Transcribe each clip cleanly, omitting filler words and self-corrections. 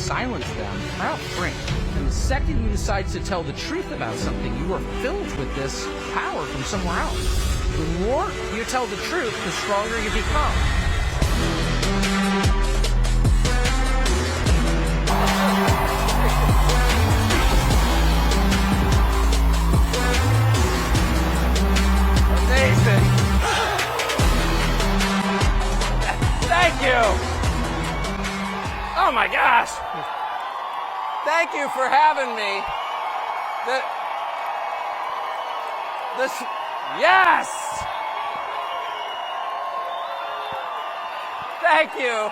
silence them, I don't drink. And the second you decide to tell the truth about something, you are filled with this power from somewhere else. The more you tell the truth, the stronger you become. Amazing. Thank you. Oh my gosh. Thank you for having me. Yes. Thank you.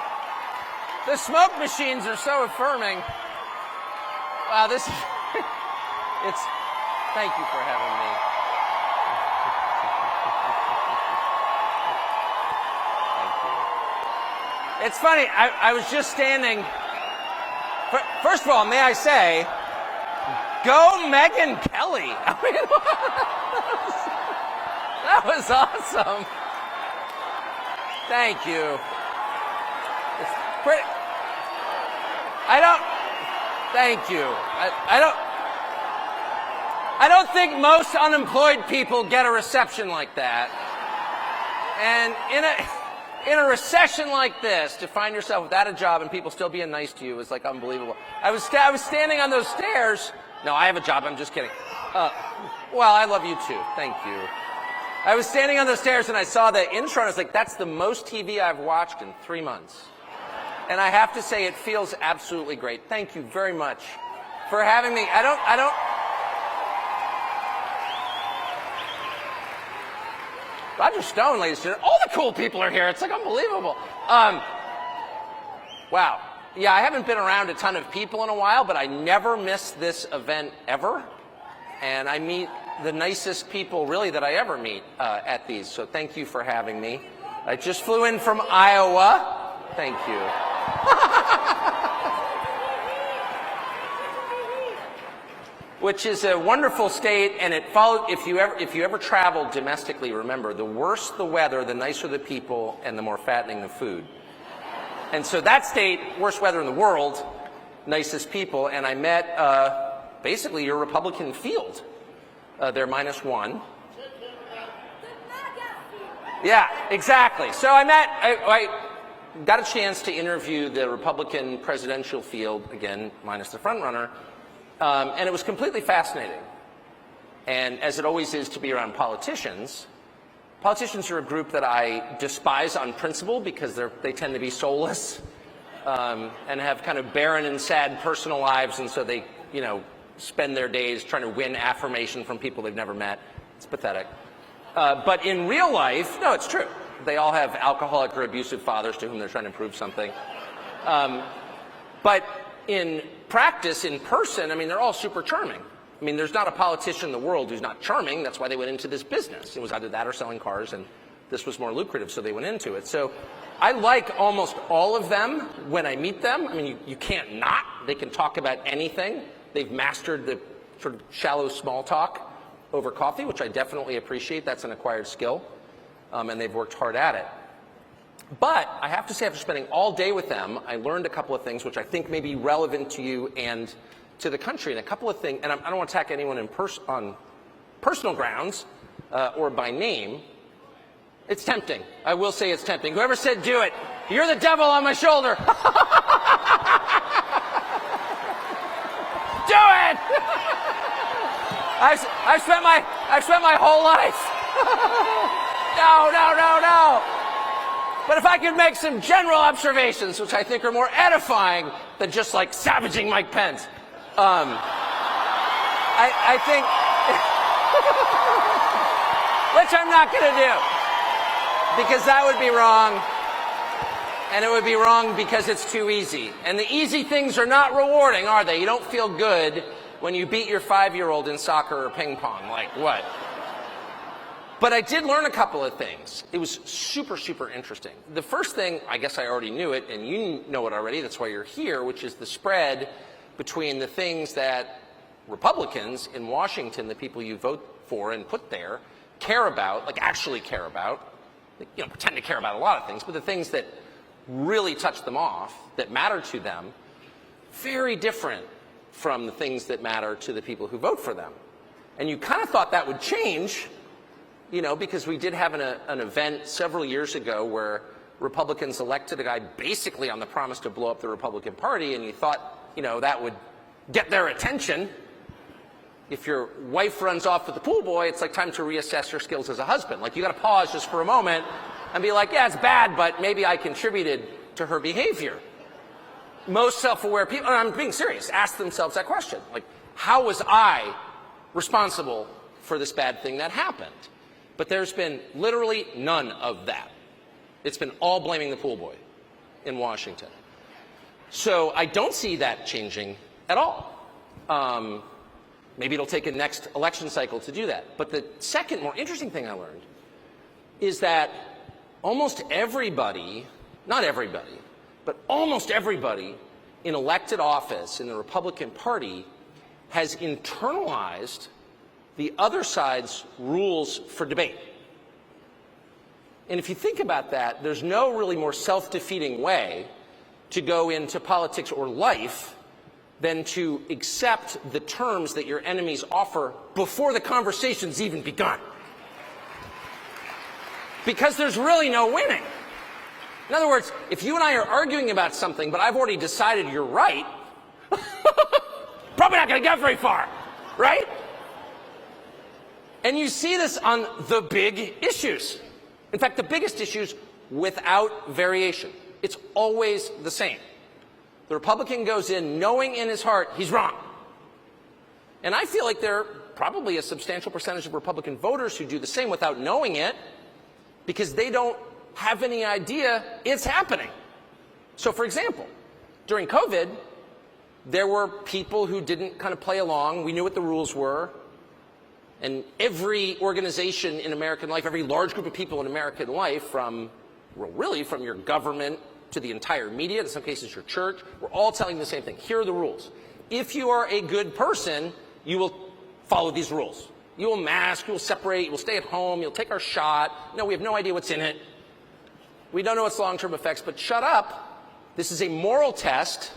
The smoke machines are so affirming. Wow, this is, thank you for having me. It's funny, I was just standing. First of all, may I say, go Megyn Kelly. I mean, that was awesome. Thank you. Thank you. I don't think most unemployed people get a reception like that. And in a recession like this, to find yourself without a job and people still being nice to you is like unbelievable. I was standing on those stairs. No, I have a job. I'm just kidding. Well, I love you too. Thank you. I was standing on those stairs and I saw the intro and I was like, that's the most TV I've watched in 3 months. And I have to say, it feels absolutely great. Thank you very much for having me. Roger Stone, ladies and gentlemen. All the cool people are here. It's like unbelievable. Wow. Yeah, I haven't been around a ton of people in a while, but I never miss this event ever. And I meet the nicest people, really, that I ever meet at these. So thank you for having me. I just flew in from Iowa. Thank you. Which is a wonderful state, and it followed. If you ever travel domestically, remember, the worse the weather, the nicer the people, and the more fattening the food. And so that state, worst weather in the world, nicest people, and I met basically your Republican field. They're -1. Yeah, exactly. So I got a chance to interview the Republican presidential field, again, minus the front runner. And it was completely fascinating. And as it always is to be around politicians, politicians are a group that I despise on principle because they tend to be soulless and have kind of barren and sad personal lives, and so they, spend their days trying to win affirmation from people they've never met. It's pathetic. But in real life, no, it's true. They all have alcoholic or abusive fathers to whom they're trying to prove something. But in practice, in person, I mean, they're all super charming. I mean, there's not a politician in the world who's not charming. That's why they went into this business. It was either that or selling cars, and this was more lucrative, so they went into it. So I like almost all of them when I meet them. I mean, you can't not. They can talk about anything. They've mastered the sort of shallow small talk over coffee, which I definitely appreciate. That's an acquired skill, and they've worked hard at it. But I have to say, after spending all day with them, I learned a couple of things which I think may be relevant to you and to the country. And a couple of things, and I don't want to attack anyone on personal grounds or by name. It's tempting. I will say it's tempting. Whoever said do it, you're the devil on my shoulder. Do it! I've spent my whole life. No. But if I could make some general observations, which I think are more edifying than just like savaging Mike Pence, I think, which I'm not going to do, because that would be wrong, and it would be wrong because it's too easy. And the easy things are not rewarding, are they? You don't feel good when you beat your 5-year-old in soccer or ping pong. Like what? But I did learn a couple of things. It was super, super interesting. The first thing, I guess I already knew it, and you know it already, that's why you're here, which is the spread between the things that Republicans in Washington, the people you vote for and put there, care about, like actually care about, pretend to care about a lot of things, but the things that really touch them off, that matter to them, very different from the things that matter to the people who vote for them. And you kind of thought that would change, you know, because we did have an event several years ago where Republicans elected a guy basically on the promise to blow up the Republican Party, and you thought, you know, that would get their attention. If your wife runs off with the pool boy, it's like time to reassess your skills as a husband. Like, you got to pause just for a moment and be like, yeah, it's bad, but maybe I contributed to her behavior. Most self-aware people, and I'm being serious, ask themselves that question. Like, how was I responsible for this bad thing that happened? But there's been literally none of that. It's been all blaming the pool boy in Washington. So I don't see that changing at all. Maybe it'll take a next election cycle to do that. But the second, more interesting thing I learned is that almost everybody, not everybody, but almost everybody in elected office in the Republican Party has internalized the other side's rules for debate. And if you think about that, there's no really more self-defeating way to go into politics or life than to accept the terms that your enemies offer before the conversation's even begun. Because there's really no winning. In other words, if you and I are arguing about something, but I've already decided you're right, probably not going to get very far, right? And you see this on the big issues. In fact, the biggest issues without variation. It's always the same. The Republican goes in knowing in his heart he's wrong. And I feel like there are probably a substantial percentage of Republican voters who do the same without knowing it because they don't have any idea it's happening. So, for example, during COVID, there were people who didn't kind of play along. We knew what the rules were. And every organization in American life, every large group of people in American life, from your government to the entire media, in some cases your church, we're all telling the same thing. Here are the rules. If you are a good person, you will follow these rules. You will mask, you will separate, you will stay at home, you'll take our shot. No, we have no idea what's in it. We don't know its long-term effects, but shut up. This is a moral test,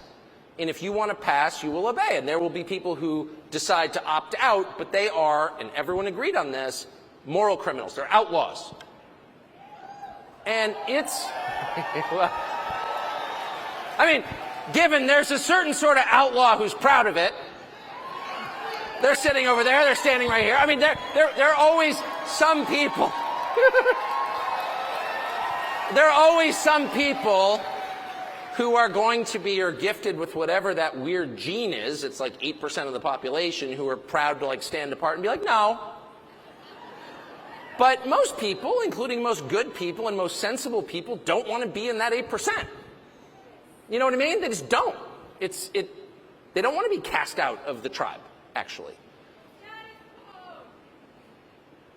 and if you want to pass, you will obey. And there will be people who decide to opt out, but they are, and everyone agreed on this, moral criminals. They're outlaws. And it's, well, I mean, given there's a certain sort of outlaw who's proud of it. They're sitting over there, they're standing right here. I mean, there are always some people. There are always some people who are going to be or gifted with whatever that weird gene is. It's like 8% of the population who are proud to like stand apart and be like, no. But most people, including most good people and most sensible people, don't want to be in that 8%. You know what I mean? They just don't. They don't want to be cast out of the tribe, actually.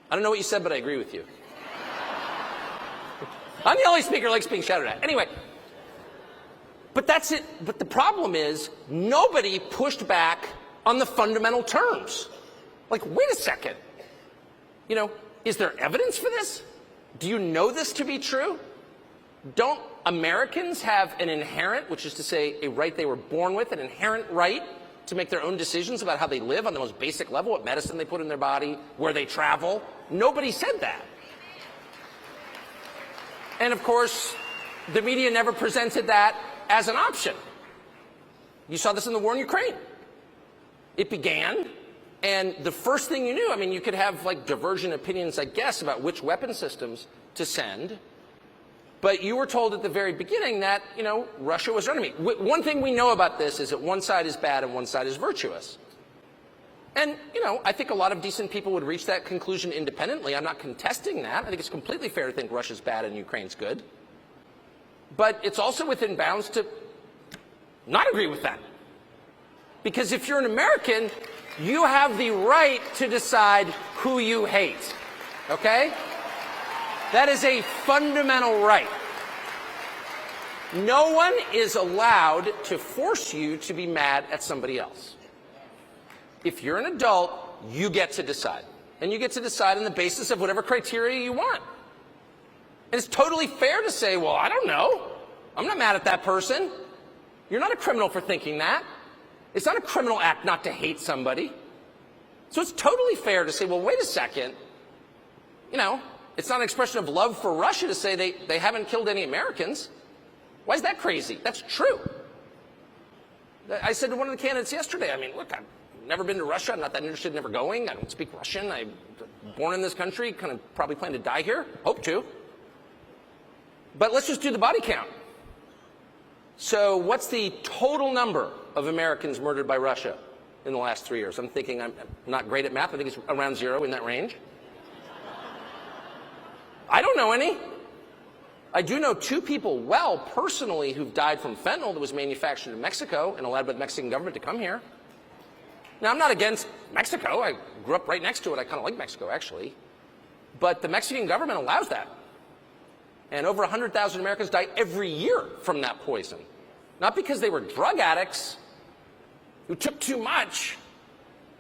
I don't know what you said, but I agree with you. I'm the only speaker who likes being shouted at. Anyway, but that's it. But the problem is nobody pushed back on the fundamental terms. Like, wait a second. You know, is there evidence for this? Do you know this to be true? Don't Americans have an inherent, which is to say a right they were born with, an inherent right to make their own decisions about how they live on the most basic level, what medicine they put in their body, where they travel? Nobody said that. And of course, the media never presented that as an option. You saw this in the war in Ukraine. It began, and the first thing you knew, I mean, you could have like divergent opinions, I guess, about which weapon systems to send. But you were told at the very beginning that, you know, Russia was our enemy. One thing we know about this is that one side is bad and one side is virtuous. And, you know, I think a lot of decent people would reach that conclusion independently. I'm not contesting that. I think it's completely fair to think Russia's bad and Ukraine's good. But it's also within bounds to not agree with that. Because if you're an American, you have the right to decide who you hate. Okay? That is a fundamental right. No one is allowed to force you to be mad at somebody else. If you're an adult, you get to decide. And you get to decide on the basis of whatever criteria you want. And it's totally fair to say, well, I don't know. I'm not mad at that person. You're not a criminal for thinking that. It's not a criminal act not to hate somebody. So it's totally fair to say, well, wait a second. You know, it's not an expression of love for Russia to say they haven't killed any Americans. Why is that crazy? That's true. I said to one of the candidates yesterday, I mean, look, I've never been to Russia. I'm not that interested in ever going. I don't speak Russian. I'm born in this country, kind of probably plan to die here. Hope to. But let's just do the body count. So what's the total number of Americans murdered by Russia in the last 3 years? I'm thinking, I'm not great at math. I think it's around 0, in that range. I don't know any. I do know 2 people well personally who've died from fentanyl that was manufactured in Mexico and allowed by the Mexican government to come here. Now, I'm not against Mexico. I grew up right next to it. I kind of like Mexico, actually. But the Mexican government allows that. And over 100,000 Americans die every year from that poison. Not because they were drug addicts who took too much,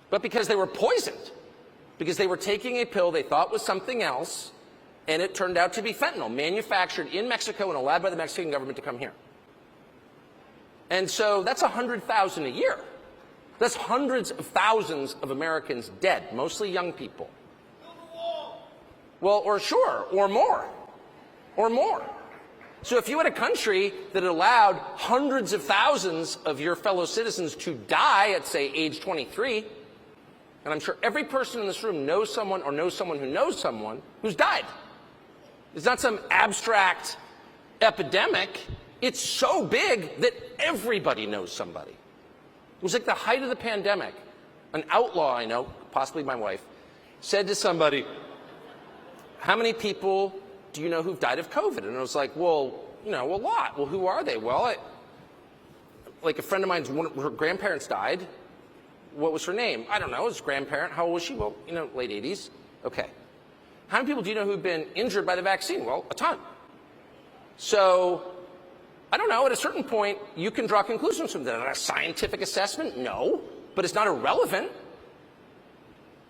but because they were poisoned. Because they were taking a pill they thought was something else, and it turned out to be fentanyl, manufactured in Mexico and allowed by the Mexican government to come here. And so that's 100,000 a year. That's hundreds of thousands of Americans dead, mostly young people. Well, or sure, or more. Or more. So if you had a country that allowed hundreds of thousands of your fellow citizens to die at, say, age 23, and I'm sure every person in this room knows someone or knows someone who knows someone who's died. It's not some abstract epidemic. It's so big that everybody knows somebody. It was like the height of the pandemic. An outlaw I know, possibly my wife, said to somebody, how many people do you know who've died of COVID? And I was like, well, you know, a lot. Well, who are they? Well, like a friend of mine's, her grandparents died. What was her name? I don't know. His grandparent. How old was she? Well, you know, late 80s. Okay. How many people do you know who've been injured by the vaccine? Well, a ton. So, I don't know. At a certain point, you can draw conclusions from that. A scientific assessment? No. But it's not irrelevant.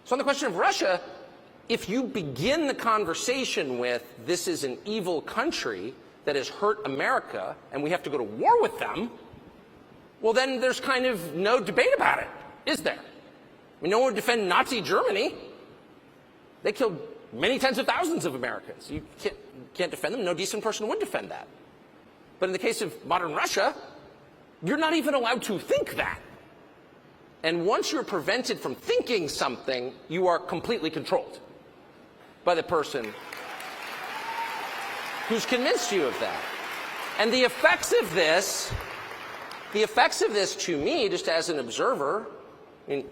So on the question of Russia, if you begin the conversation with, this is an evil country that has hurt America and we have to go to war with them, well, then there's kind of no debate about it, is there? I mean, no one would defend Nazi Germany. They killed many tens of thousands of Americans. You can't defend them. No decent person would defend that. But in the case of modern Russia, you're not even allowed to think that. And once you're prevented from thinking something, you are completely controlled by the person who's convinced you of that. And the effects of this to me, just as an observer, I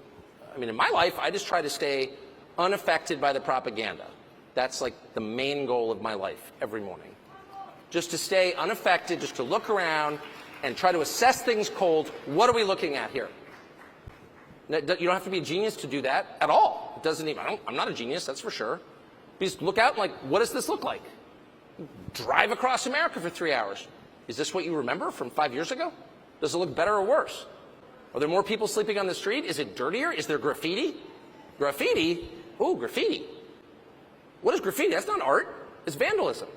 mean, in my life, I just try to stay unaffected by the propaganda. That's like the main goal of my life every morning. Just to stay unaffected, just to look around and try to assess things cold. What are we looking at here? You don't have to be a genius to do that at all. It doesn't even, I'm not a genius, that's for sure. You just look out and like, what does this look like? Drive across America for 3 hours. Is this what you remember from 5 years ago? Does it look better or worse? Are there more people sleeping on the street? Is it dirtier? Is there graffiti? Graffiti? Ooh, graffiti. What is graffiti? That's not art. It's vandalism.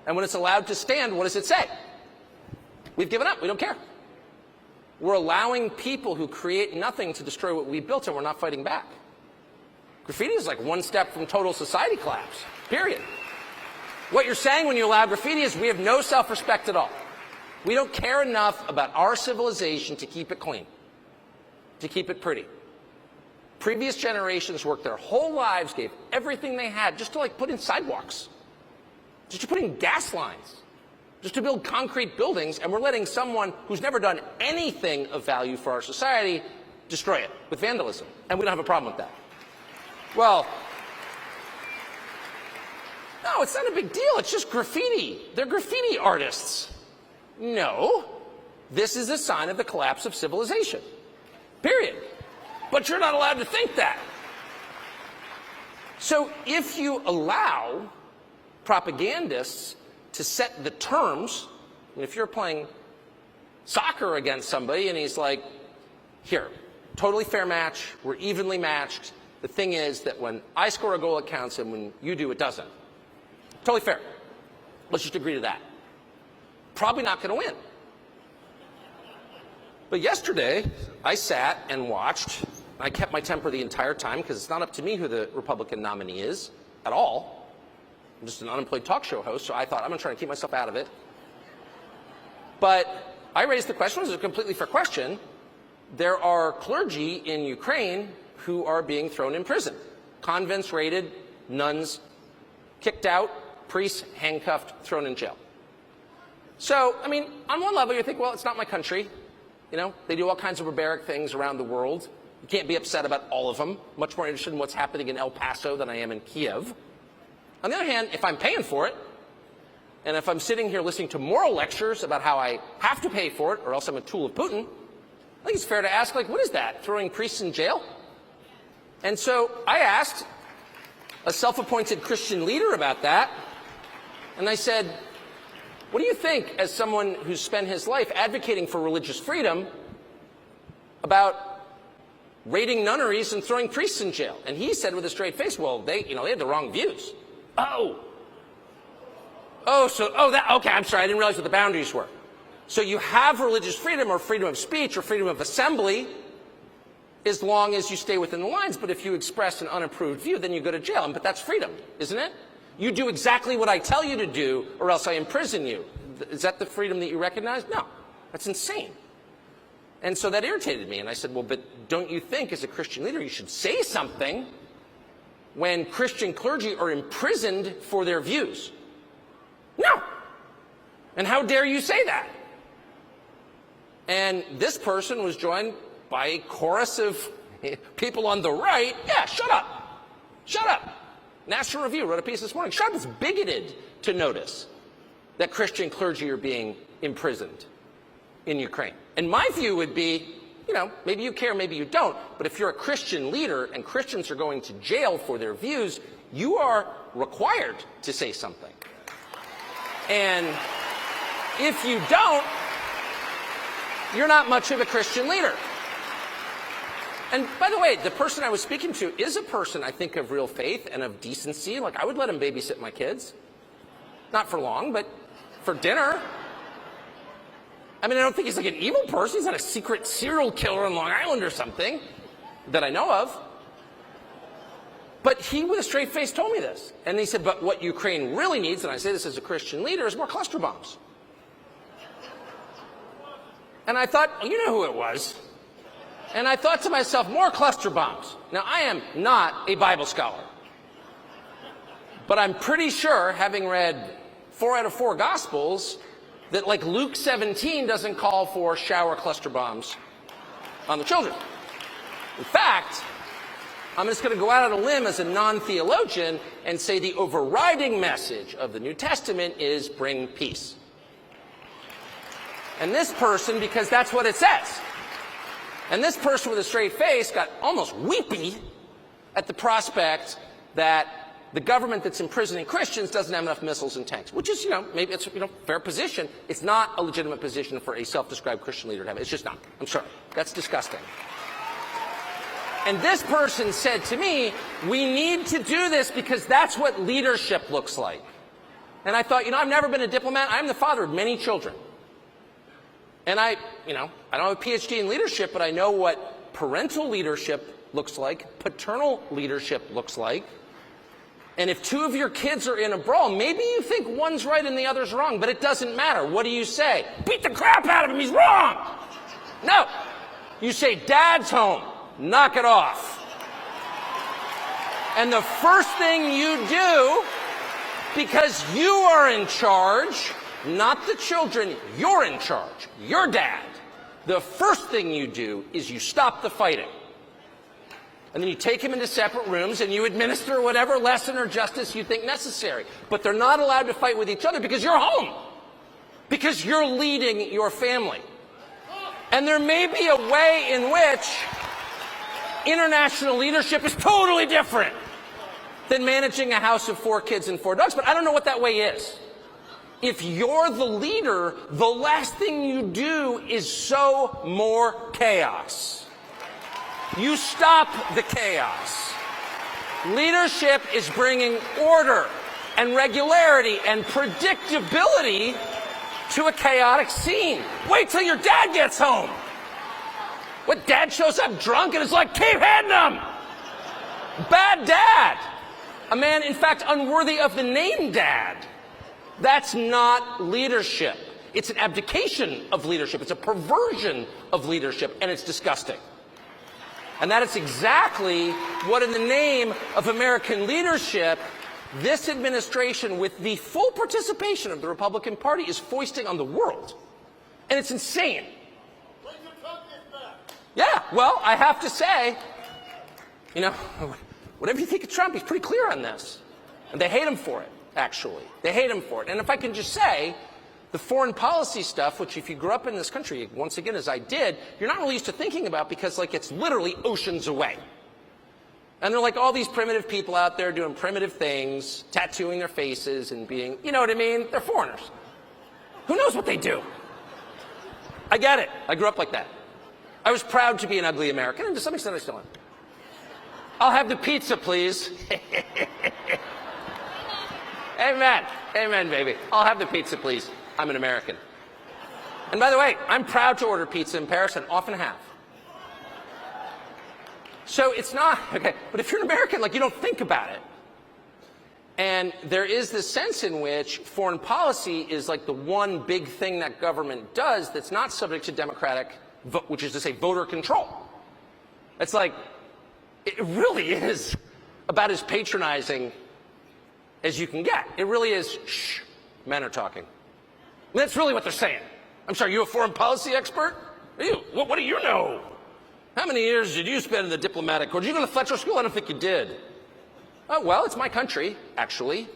And when it's allowed to stand, what does it say? We've given up. We don't care. We're allowing people who create nothing to destroy what we built, and we're not fighting back. Graffiti is like one step from total society collapse, period. What you're saying when you allow graffiti is we have no self-respect at all. We don't care enough about our civilization to keep it clean, to keep it pretty. Previous generations worked their whole lives, gave everything they had just to like put in sidewalks, just to put in gas lines, just to build concrete buildings, and we're letting someone who's never done anything of value for our society destroy it with vandalism. And we don't have a problem with that. Well, no, it's not a big deal. It's just graffiti. They're graffiti artists. No, this is a sign of the collapse of civilization, period. But you're not allowed to think that. So if you allow propagandists to set the terms, and if you're playing soccer against somebody and he's like, here, totally fair match, we're evenly matched. The thing is that when I score a goal, it counts, and when you do, it doesn't. Totally fair. Let's just agree to that. Probably not going to win. But yesterday, I sat and watched. I kept my temper the entire time because it's not up to me who the Republican nominee is at all. I'm just an unemployed talk show host, so I thought I'm going to try to keep myself out of it. But I raised the question, it was a completely fair question. There are clergy in Ukraine who are being thrown in prison. Convents raided, nuns kicked out, priests handcuffed, thrown in jail. So, I mean, on one level you think, well, it's not my country. You know, they do all kinds of barbaric things around the world. You can't be upset about all of them. Much more interested in what's happening in El Paso than I am in Kiev. On the other hand, if I'm paying for it, and if I'm sitting here listening to moral lectures about how I have to pay for it or else I'm a tool of Putin, I think it's fair to ask, like, what is that? Throwing priests in jail? And so I asked a self-appointed Christian leader about that, and I said, what do you think, as someone who's spent his life advocating for religious freedom, about raiding nunneries and throwing priests in jail? And he said with a straight face, well, they had the wrong views. Okay, I'm sorry, I didn't realize what the boundaries were. So you have religious freedom or freedom of speech or freedom of assembly as long as you stay within the lines, but if you express an unapproved view, then you go to jail. But that's freedom, isn't it? You do exactly what I tell you to do, or else I imprison you. Is that the freedom that you recognize? No, that's insane. And so that irritated me, and I said, well, but don't you think as a Christian leader you should say something when Christian clergy are imprisoned for their views? No. And how dare you say that? And this person was joined by a chorus of people on the right. Yeah, shut up. Shut up. National Review wrote a piece this morning. Shut up, it's bigoted to notice that Christian clergy are being imprisoned in Ukraine. And my view would be, maybe you care, maybe you don't, but if you're a Christian leader and Christians are going to jail for their views, you are required to say something. And if you don't, you're not much of a Christian leader. And by the way, the person I was speaking to is a person, I think, of real faith and of decency. Like, I would let him babysit my kids. Not for long, but for dinner. I mean, I don't think he's like an evil person. He's not a secret serial killer on Long Island or something that I know of. But he, with a straight face, told me this. And he said, but what Ukraine really needs, and I say this as a Christian leader, is more cluster bombs. And I thought, well, you know who it was. And I thought to myself, more cluster bombs. Now, I am not a Bible scholar. But I'm pretty sure, having read 4 out of 4 Gospels, that like Luke 17 doesn't call for shower cluster bombs on the children. In fact, I'm just going to go out on a limb as a non-theologian and say the overriding message of the New Testament is bring peace. And this person, because that's what it says. And this person with a straight face got almost weepy at the prospect that the government that's imprisoning Christians doesn't have enough missiles and tanks, which is, maybe it's a fair position. It's not a legitimate position for a self-described Christian leader to have. It's just not. I'm sorry. That's disgusting. And this person said to me, we need to do this because that's what leadership looks like. And I thought, I've never been a diplomat. I'm the father of many children. And I don't have a PhD in leadership, but I know what parental leadership looks like, paternal leadership looks like. And if 2 of your kids are in a brawl, maybe you think one's right and the other's wrong, but it doesn't matter. What do you say? Beat the crap out of him, he's wrong! No. You say, Dad's home, knock it off. And the first thing you do, because you are in charge, not the children, you're in charge, you're dad. The first thing you do is you stop the fighting. And then you take him into separate rooms and you administer whatever lesson or justice you think necessary. But they're not allowed to fight with each other because you're home. Because you're leading your family. And there may be a way in which international leadership is totally different than managing a house of 4 kids and 4 dogs, but I don't know what that way is. If you're the leader, the last thing you do is sow more chaos. You stop the chaos. Leadership is bringing order and regularity and predictability to a chaotic scene. Wait till your dad gets home. What dad shows up drunk and is like, keep hitting them? Bad dad. A man, in fact, unworthy of the name dad. That's not leadership. It's an abdication of leadership. It's a perversion of leadership, and it's disgusting. And that is exactly what, in the name of American leadership, this administration, with the full participation of the Republican Party, is foisting on the world. And it's insane. Yeah, well, I have to say, you know, whatever you think of Trump, he's pretty clear on this. And they hate him for it, actually. They hate him for it. And if I can just say, the foreign policy stuff, which if you grew up in this country, once again, as I did, you're not really used to thinking about because, like, it's literally oceans away. And they're like all these primitive people out there doing primitive things, tattooing their faces and being, you know what I mean? They're foreigners. Who knows what they do? I get it. I grew up like that. I was proud to be an ugly American, and to some extent I still am. I'll have the pizza, please. Amen. Amen, baby. I'll have the pizza, please. I'm an American. And by the way, I'm proud to order pizza in Paris and often have. So it's not, okay, but if you're an American, like, you don't think about it. And there is this sense in which foreign policy is like the one big thing that government does that's not subject to democratic vote, which is to say voter control. It's like, it really is about as patronizing as you can get. It really is, shh, men are talking. And that's really what they're saying. I'm sorry, you a foreign policy expert? Are you? What do you know? How many years did you spend in the diplomatic corps? Did you go to Fletcher School? I don't think you did. Oh, well, it's my country, actually.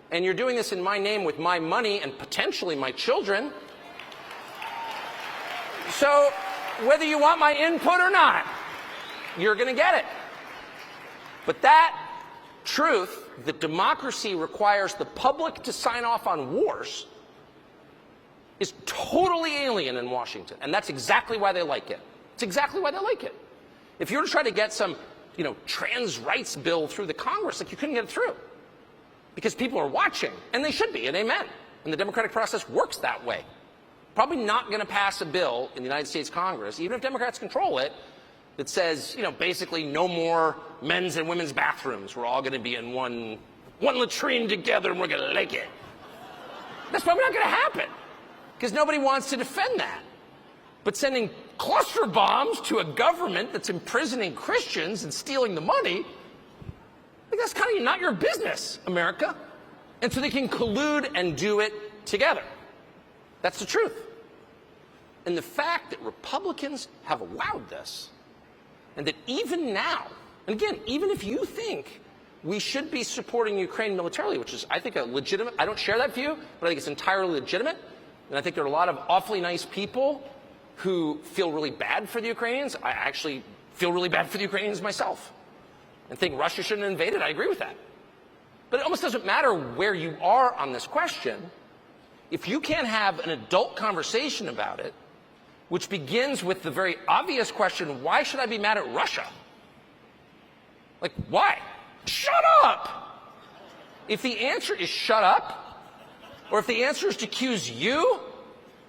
And you're doing this in my name with my money and potentially my children. So whether you want my input or not, you're going to get it. But that truth, that democracy requires the public to sign off on wars, is totally alien in Washington. And that's exactly why they like it. It's exactly why they like it. If you were to try to get some, you know, trans rights bill through the Congress, like, you couldn't get it through. Because people are watching, and they should be, and amen. And the democratic process works that way. Probably not going to pass a bill in the United States Congress, even if Democrats control it, that says, you know, basically no more men's and women's bathrooms. We're all going to be in one latrine together, and we're going to like it. That's probably not going to happen, because nobody wants to defend that. But sending cluster bombs to a government that's imprisoning Christians and stealing the money, like, that's kind of not your business, America. And so they can collude and do it together. That's the truth. And the fact that Republicans have allowed this, and that even now, and again, even if you think we should be supporting Ukraine militarily, which is, I think, a legitimate, I don't share that view, but I think it's entirely legitimate. And I think there are a lot of awfully nice people who feel really bad for the Ukrainians. I actually feel really bad for the Ukrainians myself and think Russia shouldn't have invaded. I agree with that. But it almost doesn't matter where you are on this question. If you can't have an adult conversation about it, which begins with the very obvious question, why should I be mad at Russia? Like, why? Shut up! If the answer is shut up, or if the answer is to accuse you,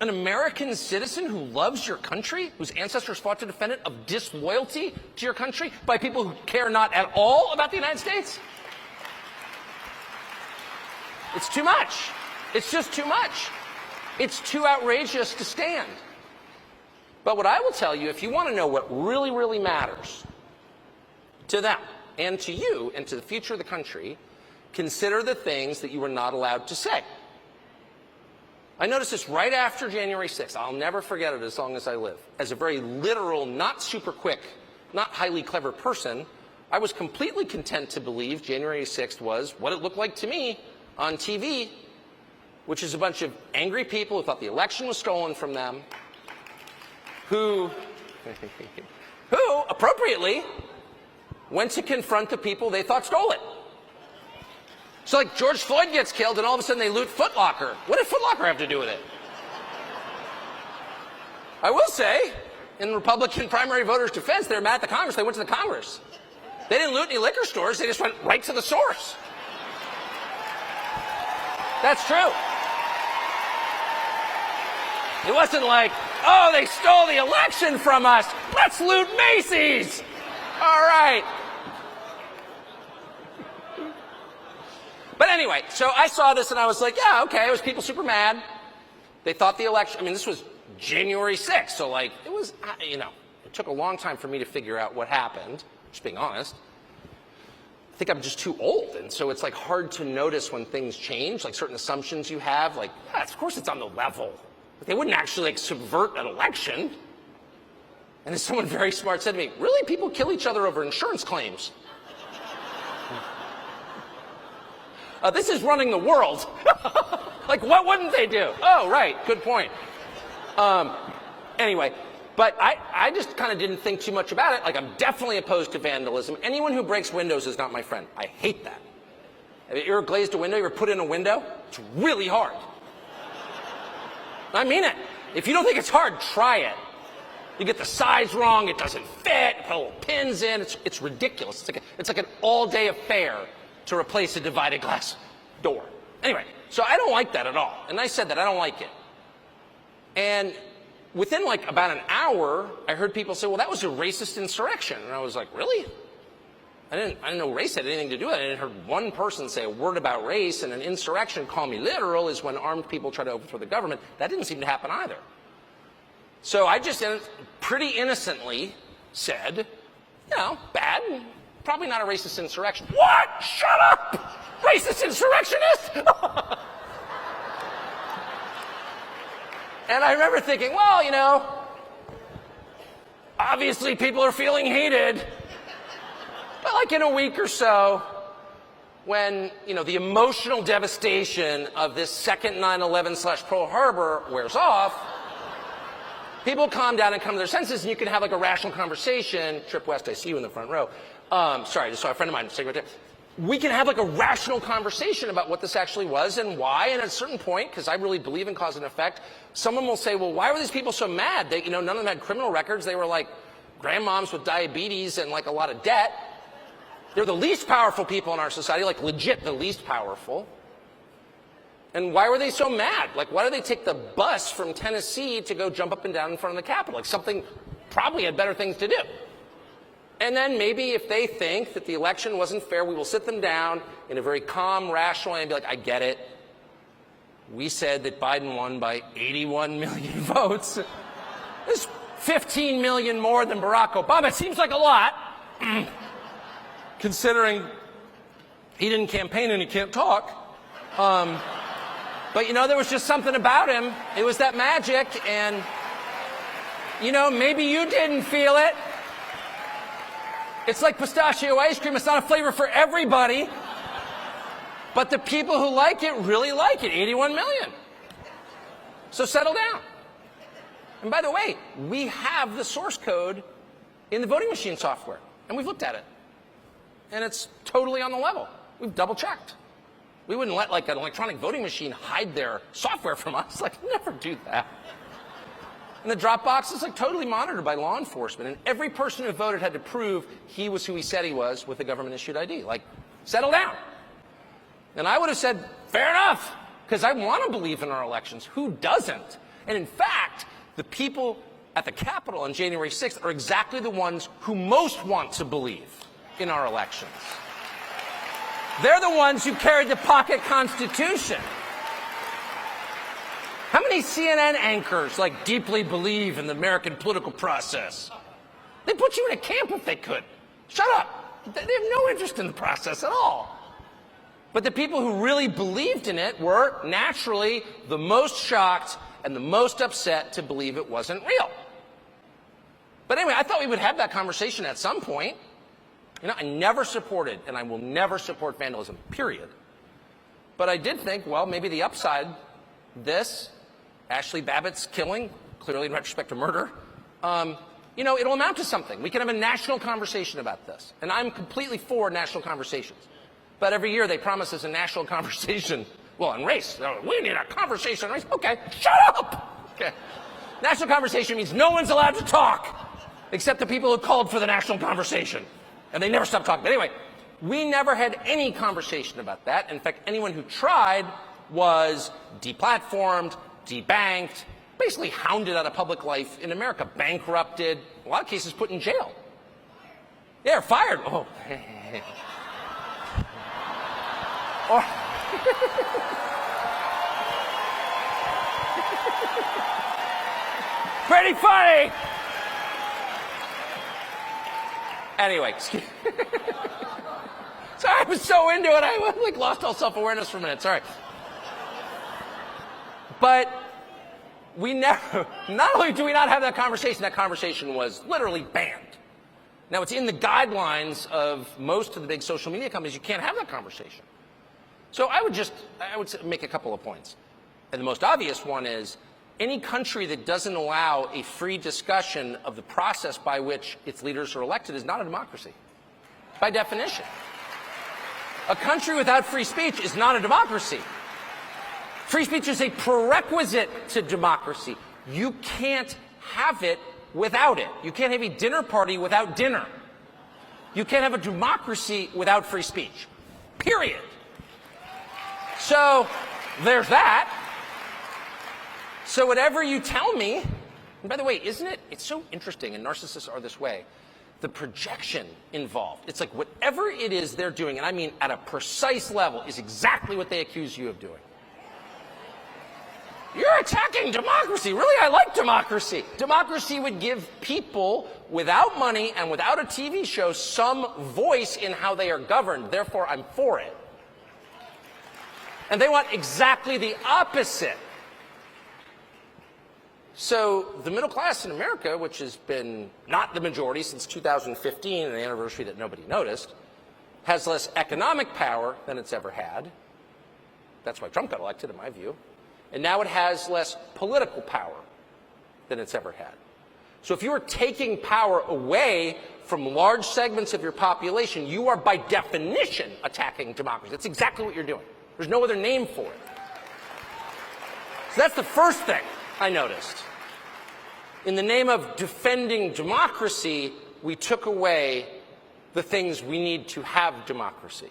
an American citizen who loves your country, whose ancestors fought to defend it, of disloyalty to your country by people who care not at all about the United States? It's too much. It's just too much. It's too outrageous to stand. But what I will tell you, if you want to know what really, really matters to them and to you and to the future of the country, consider the things that you were not allowed to say. I noticed this right after January 6th. I'll never forget it as long as I live. As a very literal, not super quick, not highly clever person, I was completely content to believe January 6th was what it looked like to me on TV, which is a bunch of angry people who thought the election was stolen from them, who appropriately went to confront the people they thought stole it. So, like, George Floyd gets killed, and all of a sudden they loot Foot Locker. What did Foot Locker have to do with it? I will say, in Republican primary voters' defense, they're mad at the Congress. They went to the Congress. They didn't loot any liquor stores. They just went right to the source. That's true. It wasn't like, oh, they stole the election from us. Let's loot Macy's. All right. But anyway, so I saw this and I was like, yeah, okay, it was people super mad. They thought the election, I mean, this was January 6th, so like, it was, you know, it took a long time for me to figure out what happened, just being honest. I think I'm just too old, and so it's like hard to notice when things change, like certain assumptions you have, like, yeah, of course it's on the level. But they wouldn't actually like subvert an election. And as someone very smart said to me, really, people kill each other over insurance claims? This is running the world. Like, what wouldn't they do? Oh, right, good point. Anyway, but I just kind of didn't think too much about it. Like, I'm definitely opposed to vandalism. Anyone who breaks windows is not my friend. I hate that. Have you ever glazed a window? You ever put in a window? It's really hard. I mean it. If you don't think it's hard, try it. You get the size wrong, it doesn't fit, put little pins in, it's ridiculous. It's like an all-day affair to replace a divided glass door. Anyway, so I don't like that at all. And I said that I don't like it. And within like about an hour, I heard people say, well, that was a racist insurrection. And I was like, really? I didn't know race had anything to do with it. I didn't hear one person say a word about race, and an insurrection, call me literal, is when armed people try to overthrow the government. That didn't seem to happen either. So I just pretty innocently said, you know, bad, probably not a racist insurrection. What? Shut up! Racist insurrectionist? And I remember thinking, well, you know, obviously people are feeling heated. But like in a week or so, when, you know, the emotional devastation of this second 9/11/Pearl Harbor wears off, people calm down and come to their senses, and you can have like a rational conversation. Trip West, I see you in the front row. Sorry, just saw a friend of mine sitting right there. We can have like a rational conversation about what this actually was and why. And at a certain point, because I really believe in cause and effect, someone will say, well, why were these people so mad? They, you know, none of them had criminal records. They were like grandmoms with diabetes and like a lot of debt. They're the least powerful people in our society, like legit the least powerful. And why were they so mad? Like, why did they take the bus from Tennessee to go jump up and down in front of the Capitol? Like, something probably had better things to do. And then maybe if they think that the election wasn't fair, we will sit them down in a very calm, rational way and be like, I get it. We said that Biden won by 81 million votes. This is 15 million more than Barack Obama. It seems like a lot, considering he didn't campaign and he can't talk. But, you know, there was just something about him. It was that magic, and, you know, maybe you didn't feel it. It's like pistachio ice cream. It's not a flavor for everybody. But the people who like it really like it, 81 million. So settle down. And by the way, we have the source code in the voting machine software, and we've looked at it. And it's totally on the level. We've double-checked. We wouldn't let like an electronic voting machine hide their software from us. Like, never do that. And the drop box is like totally monitored by law enforcement. And every person who voted had to prove he was who he said he was with a government-issued ID. Like, settle down. And I would have said, fair enough, because I want to believe in our elections. Who doesn't? And in fact, the people at the Capitol on January 6th are exactly the ones who most want to believe in our elections. They're the ones who carried the pocket constitution. How many CNN anchors like deeply believe in the American political process? They put you in a camp if they could. Shut up. They have no interest in the process at all. But the people who really believed in it were naturally the most shocked and the most upset to believe it wasn't real. But anyway, I thought we would have that conversation at some point. You know, I never supported, and I will never support vandalism, period. But I did think, well, maybe the upside, this, Ashley Babbitt's killing, clearly in retrospect to murder, you know, it'll amount to something. We can have a national conversation about this. And I'm completely for national conversations. But every year they promise us a national conversation, well, on race. We need a conversation on race. Okay, shut up! Okay. National conversation means no one's allowed to talk, except the people who called for the national conversation. And they never stopped talking. But anyway, we never had any conversation about that. In fact, anyone who tried was deplatformed, debanked, basically hounded out of public life in America, bankrupted, a lot of cases put in jail. Yeah, fired. Oh. Or pretty funny. Anyway, excuse me. Sorry, I was so into it, I like lost all self-awareness for a minute. Sorry. But we never, not only do we not have that conversation was literally banned. Now, it's in the guidelines of most of the big social media companies. You can't have that conversation. So I would make a couple of points. And the most obvious one is any country that doesn't allow a free discussion of the process by which its leaders are elected is not a democracy, by definition. A country without free speech is not a democracy. Free speech is a prerequisite to democracy. You can't have it without it. You can't have a dinner party without dinner. You can't have a democracy without free speech. Period. So there's that. So whatever you tell me, and by the way, it's so interesting, and narcissists are this way, the projection involved. It's like whatever it is they're doing, and I mean at a precise level, is exactly what they accuse you of doing. You're attacking democracy. Really, I like democracy. Democracy would give people without money and without a TV show some voice in how they are governed. Therefore, I'm for it. And they want exactly the opposite. So the middle class in America, which has been not the majority since 2015, an anniversary that nobody noticed, has less economic power than it's ever had. That's why Trump got elected, in my view. And now it has less political power than it's ever had. So if you are taking power away from large segments of your population, you are by definition attacking democracy. That's exactly what you're doing. There's no other name for it. So that's the first thing I noticed. In the name of defending democracy, we took away the things we need to have democracy,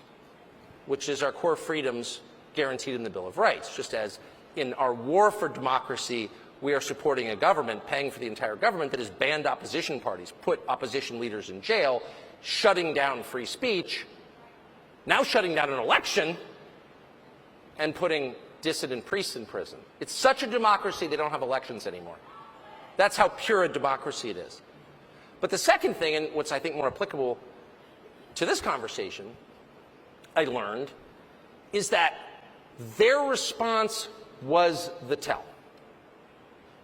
which is our core freedoms guaranteed in the Bill of Rights, just as in our war for democracy, we are supporting a government, paying for the entire government, that has banned opposition parties, put opposition leaders in jail, shutting down free speech, now shutting down an election, and putting dissident priests in prison. It's such a democracy they don't have elections anymore. That's how pure a democracy it is. But the second thing, and what's I think more applicable to this conversation, I learned, is that their response was the tell.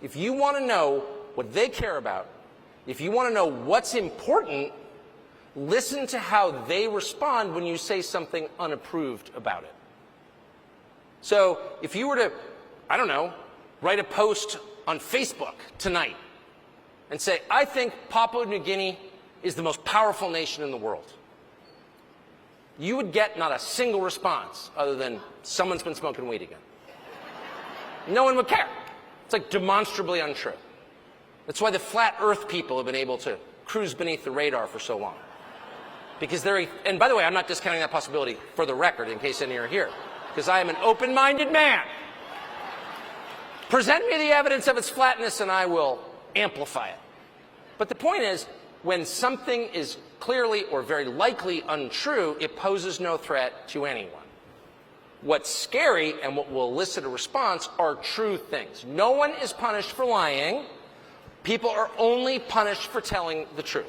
If you want to know what they care about, if you want to know what's important, listen to how they respond when you say something unapproved about it. So if you were to, I don't know, write a post on Facebook tonight and say, I think Papua New Guinea is the most powerful nation in the world, you would get not a single response other than someone's been smoking weed again. No one would care. It's like demonstrably untrue. That's why the flat earth people have been able to cruise beneath the radar for so long. Because they're, and by the way, I'm not discounting that possibility for the record in case any are here, because I am an open-minded man. Present me the evidence of its flatness and I will amplify it. But the point is, when something is clearly or very likely untrue, it poses no threat to anyone. What's scary and what will elicit a response are true things. No one is punished for lying. People are only punished for telling the truth.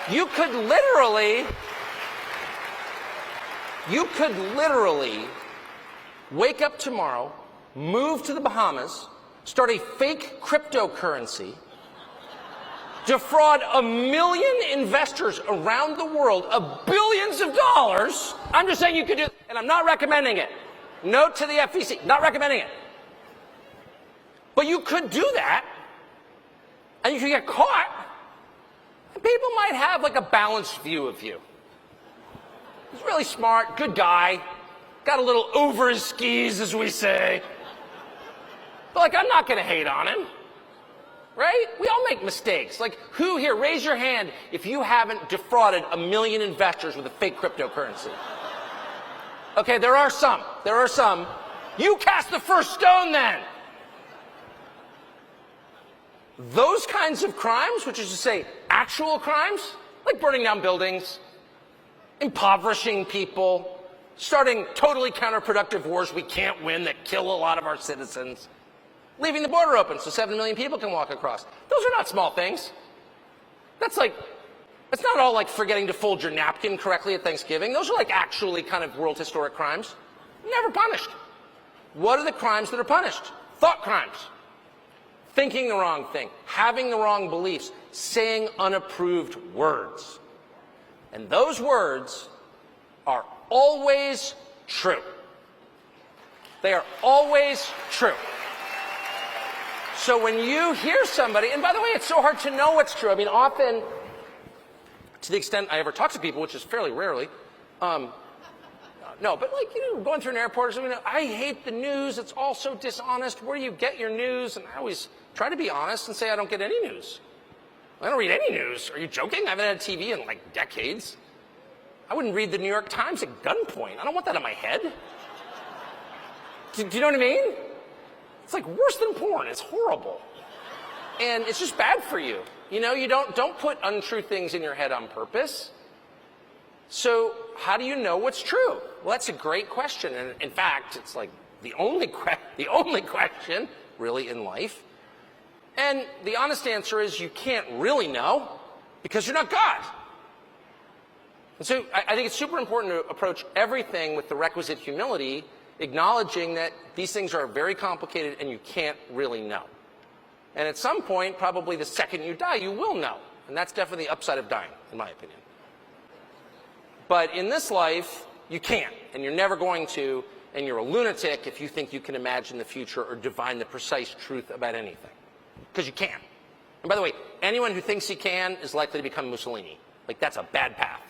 You could literally wake up tomorrow, move to the Bahamas, start a fake cryptocurrency, defraud 1 million investors around the world of billions of dollars. I'm just saying you could do it, and I'm not recommending it. Note to the FEC, not recommending it. But you could do that, and you could get caught, and people might have like a balanced view of you. He's really smart, good guy, got a little over his skis, as we say. But like, I'm not going to hate on him. Right? We all make mistakes. Like, who here, raise your hand if you haven't defrauded 1 million investors with a fake cryptocurrency. Okay, there are some. There are some. You cast the first stone then. Those kinds of crimes, which is to say actual crimes, like burning down buildings, impoverishing people, starting totally counterproductive wars we can't win that kill a lot of our citizens, leaving the border open so 7 million people can walk across. Those are not small things. That's not all like forgetting to fold your napkin correctly at Thanksgiving. Those are like actually kind of world historic crimes. Never punished. What are the crimes that are punished? Thought crimes. Thinking the wrong thing, having the wrong beliefs, saying unapproved words. And those words are always true. They are always true. So when you hear somebody, and by the way, it's so hard to know what's true. I mean, often, to the extent I ever talk to people, which is fairly rarely, no, but like, going through an airport or something, I hate the news. It's all so dishonest. Where do you get your news? And I always try to be honest and say I don't get any news. I don't read any news. Are you joking? I haven't had TV in like decades. I wouldn't read the New York Times at gunpoint. I don't want that in my head. Do you know what I mean? It's like worse than porn. It's horrible. And it's just bad for you. You know, you don't put untrue things in your head on purpose. So how do you know what's true? Well, that's a great question. And in fact, it's like the only question really in life. And the honest answer is you can't really know because you're not God. And so I think it's super important to approach everything with the requisite humility, acknowledging that these things are very complicated and you can't really know. And at some point, probably the second you die, you will know. And that's definitely the upside of dying, in my opinion. But in this life, you can't, and you're never going to, and you're a lunatic if you think you can imagine the future or divine the precise truth about anything. Because you can't. And by the way, anyone who thinks he can is likely to become Mussolini. Like, that's a bad path.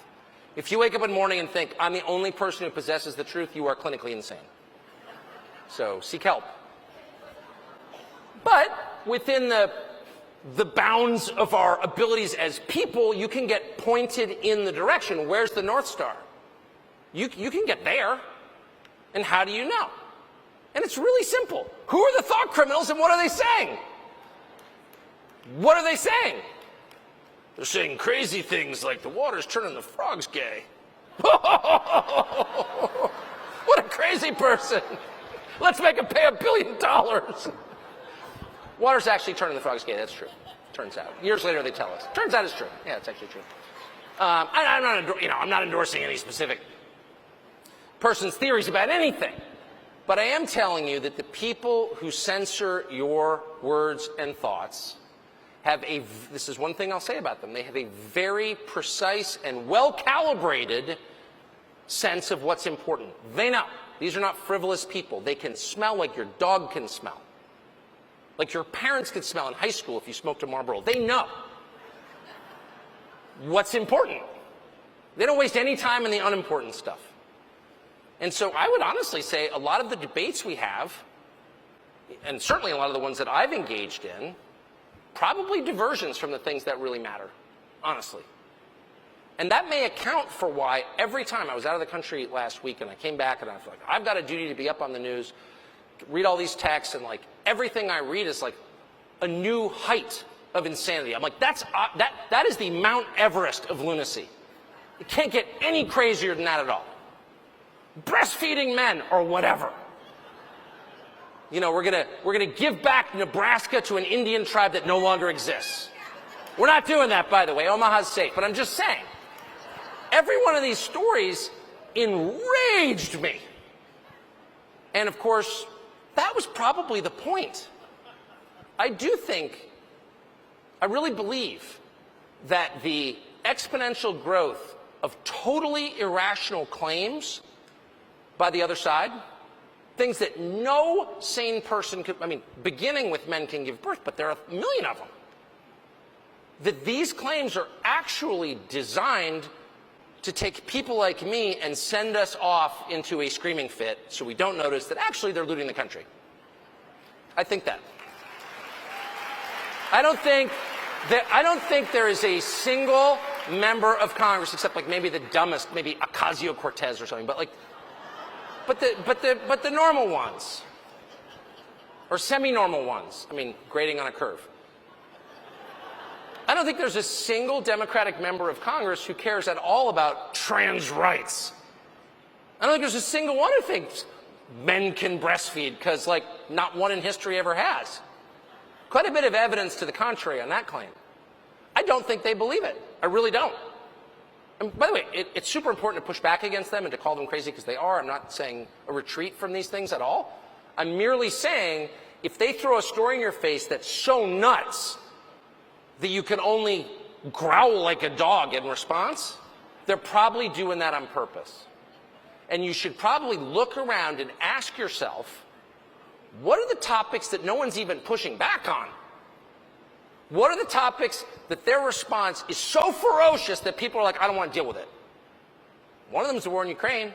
If you wake up in the morning and think, I'm the only person who possesses the truth, you are clinically insane. So seek help. But within the bounds of our abilities as people, you can get pointed in the direction. Where's the North Star? You can get there. And how do you know? And it's really simple. Who are the thought criminals and what are they saying? What are they saying? They're saying crazy things like the water's turning the frogs gay. What a crazy person. Let's make him pay $1 billion. Water's actually turning the frogs gay. That's true. Turns out. Years later, they tell us. Turns out it's true. Yeah, it's actually true. I'm not endorsing any specific person's theories about anything. But I am telling you that the people who censor your words and thoughts have this is one thing I'll say about them, they have a very precise and well-calibrated sense of what's important. They know. These are not frivolous people. They can smell like your dog can smell. Like your parents could smell in high school if you smoked a Marlboro. They know what's important. They don't waste any time in the unimportant stuff. And so I would honestly say a lot of the debates we have, and certainly a lot of the ones that I've engaged in, probably diversions from the things that really matter, honestly. And that may account for why every time I was out of the country last week and I came back and I was like, I've got a duty to be up on the news, read all these texts, and like everything I read is like a new height of insanity. I'm like, that is the Mount Everest of lunacy. It can't get any crazier than that at all. Breastfeeding men or whatever. You know, we're gonna give back Nebraska to an Indian tribe that no longer exists. We're not doing that, by the way. Omaha's safe. But I'm just saying, every one of these stories enraged me. And of course, that was probably the point. I really believe that the exponential growth of totally irrational claims by the other side, things that no sane person could, beginning with men can give birth, but there are 1 million of them, that these claims are actually designed to take people like me and send us off into a screaming fit so we don't notice that actually they're looting the country. I think that. I don't think there is a single member of Congress, except like maybe the dumbest, maybe Ocasio-Cortez or something, but the normal ones, or semi-normal ones, grading on a curve. I don't think there's a single Democratic member of Congress who cares at all about trans rights. I don't think there's a single one who thinks men can breastfeed, because, like, not one in history ever has. Quite a bit of evidence to the contrary on that claim. I don't think they believe it. I really don't. And by the way, it's super important to push back against them and to call them crazy, because they are. I'm not saying a retreat from these things at all. I'm merely saying if they throw a story in your face that's so nuts that you can only growl like a dog in response, they're probably doing that on purpose. And you should probably look around and ask yourself, what are the topics that no one's even pushing back on? What are the topics that their response is so ferocious that people are like, I don't want to deal with it? One of them is the war in Ukraine.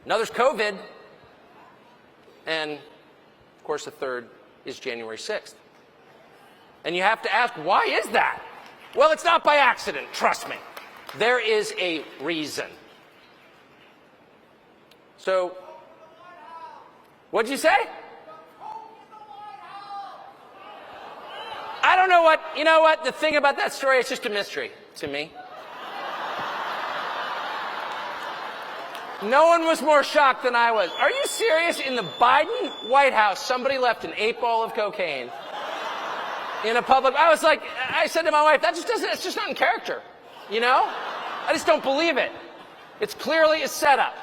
Another's COVID. And, of course, the third is January 6th. And you have to ask, why is that? Well, it's not by accident, trust me. There is a reason. So, what'd you say? I don't know what, you know what, the thing about that story, it's just a mystery to me. No one was more shocked than I was. Are you serious? In the Biden White House, somebody left an 8-ball of cocaine in a public, I was like, I said to my wife, that just doesn't, it's just not in character, you know? I just don't believe it. It's clearly a setup.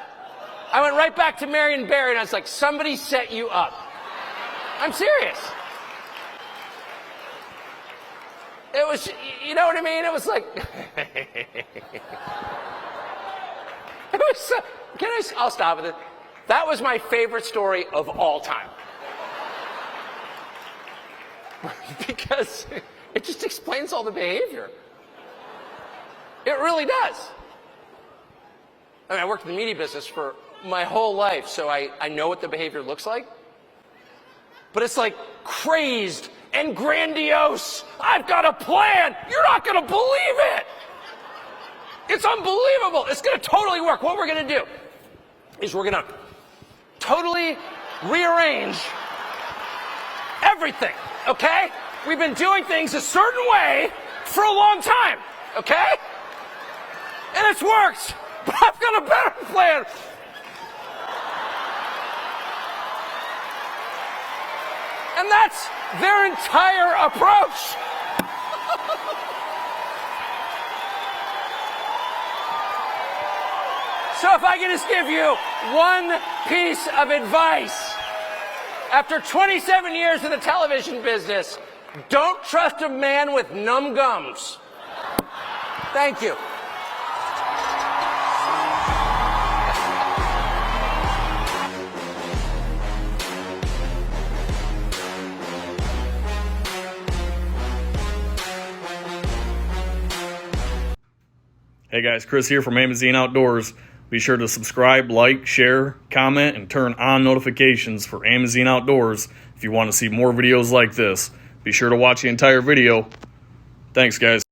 I went right back to Marion Barry and I was like, somebody set you up. I'm serious. It was, you know what I mean? It was like, it was so, I'll stop with it. That was my favorite story of all time. Because it just explains all the behavior. It really does. I mean, I worked in the media business for my whole life, so I know what the behavior looks like. But it's like crazed and grandiose. I've got a plan. You're not going to believe it. It's unbelievable. It's going to totally work. What we're going to do is we're going to totally rearrange everything, okay? We've been doing things a certain way for a long time, okay? And it's worked. But I've got a better plan. And that's their entire approach. So if I can just give you one piece of advice, after 27 years in the television business, don't trust a man with numb gums. Thank you. Hey guys, Chris here from Amazine Outdoors. Be sure to subscribe, like, share, comment, and turn on notifications for Amazine Outdoors if you want to see more videos like this. Be sure to watch the entire video. Thanks, guys.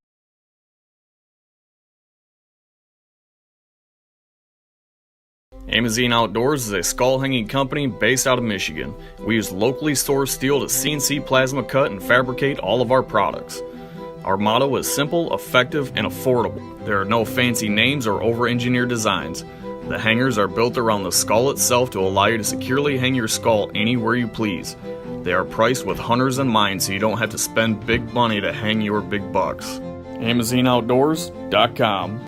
Amazine Outdoors is a skull-hanging company based out of Michigan. We use locally sourced steel to CNC plasma cut and fabricate all of our products. Our motto is simple, effective, and affordable. There are no fancy names or over-engineered designs. The hangers are built around the skull itself to allow you to securely hang your skull anywhere you please. They are priced with hunters in mind so you don't have to spend big money to hang your big bucks. AmazineOutdoors.com